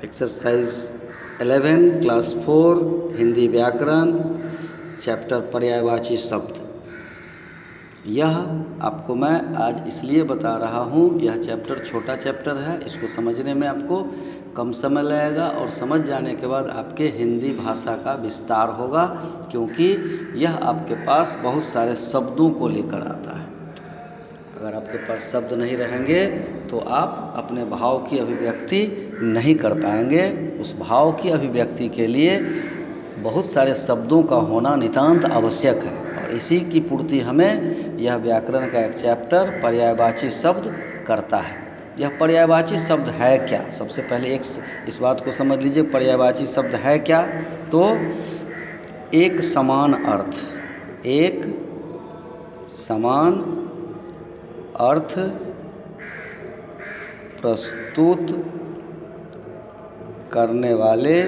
Exercise 11 class 4 Hindi व्याकरण chapter पर्यायवाची शब्द। यह आपको मैं आज इसलिए बता रहा हूँ, यह चैप्टर छोटा चैप्टर है, इसको समझने में आपको कम समय लगेगा और समझ जाने के बाद आपके हिंदी भाषा का विस्तार होगा, क्योंकि यह आपके पास बहुत सारे शब्दों को लेकर आता है। अगर आपके पास शब्द नहीं रहेंगे तो आप अपने भाव की अभिव्यक्ति नहीं कर पाएंगे। उस भाव की अभिव्यक्ति के लिए बहुत सारे शब्दों का होना नितांत आवश्यक है, और इसी की पूर्ति हमें यह व्याकरण का एक चैप्टर पर्यायवाची शब्द करता है। यह पर्यायवाची शब्द है क्या? सबसे पहले इस बात को समझ लीजिए, पर्यायवाची शब्द है क्या? तो एक समान अर्थ, एक समान अर्थ प्रस्तुत करने वाले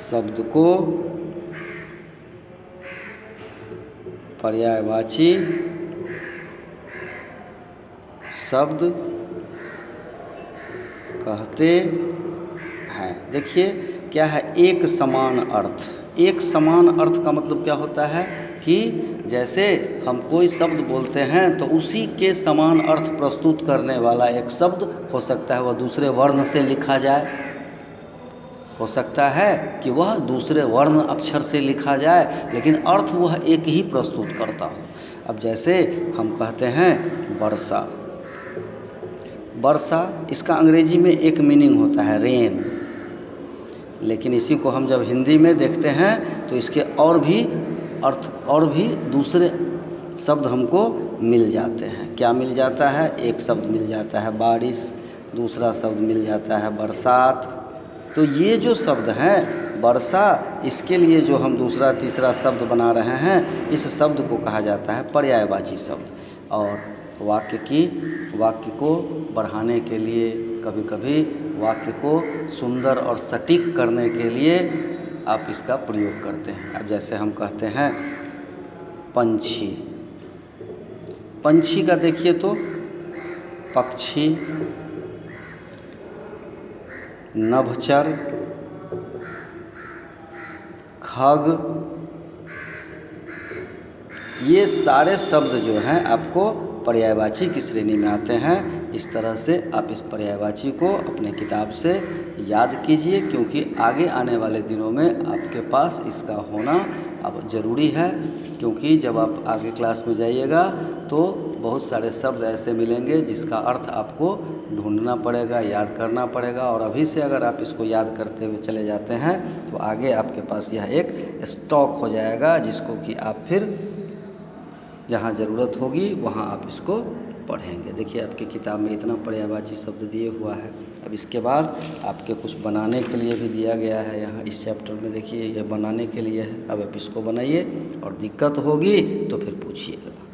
शब्द को पर्यायवाची शब्द कहते हैं। देखिए क्या है एक समान अर्थ। एक समान अर्थ का मतलब क्या होता है कि जैसे हम कोई शब्द बोलते हैं तो उसी के समान अर्थ प्रस्तुत करने वाला एक शब्द हो सकता है वह दूसरे वर्ण से लिखा जाए, हो सकता है कि वह दूसरे वर्ण अक्षर से लिखा जाए, लेकिन अर्थ वह एक ही प्रस्तुत करता हो। अब जैसे हम कहते हैं वर्षा, वर्षा इसका अंग्रेजी में एक मीनिंग होता है रेन, लेकिन इसी को हम जब हिंदी में देखते हैं तो इसके और भी अर्थ और भी दूसरे शब्द हमको मिल जाते हैं। क्या मिल जाता है? एक शब्द मिल जाता है बारिश, दूसरा शब्द मिल जाता है बरसात। तो ये जो शब्द हैं वर्षा, इसके लिए जो हम दूसरा तीसरा शब्द बना रहे हैं, इस शब्द को कहा जाता है पर्यायवाची शब्द। और वाक्य को बढ़ाने के लिए, कभी कभी वाक्य को सुंदर और सटीक करने के लिए आप इसका प्रयोग करते हैं। अब जैसे हम कहते हैं पंछी, पंछी का देखिए तो पक्षी, नभचर, खग, ये सारे शब्द जो हैं आपको पर्यायवाची की श्रेणी में आते हैं। इस तरह से आप इस पर्यायवाची को अपने किताब से याद कीजिए, क्योंकि आगे आने वाले दिनों में आपके पास इसका होना अब ज़रूरी है। क्योंकि जब आप आगे क्लास में जाइएगा तो बहुत सारे शब्द ऐसे मिलेंगे जिसका अर्थ आपको ढूंढना पड़ेगा, याद करना पड़ेगा, और अभी से अगर आप इसको याद करते हुए चले जाते हैं तो आगे आपके पास यह एक स्टॉक हो जाएगा, जिसको कि आप फिर जहाँ ज़रूरत होगी वहाँ आप इसको पढ़ेंगे। देखिए आपकी किताब में इतना पर्यायवाची शब्द दिए हुआ है। अब इसके बाद आपके कुछ बनाने के लिए भी दिया गया है यहाँ इस चैप्टर में। देखिए यह बनाने के लिए है। अब आप इसको बनाइए और दिक्कत होगी तो फिर पूछिएगा।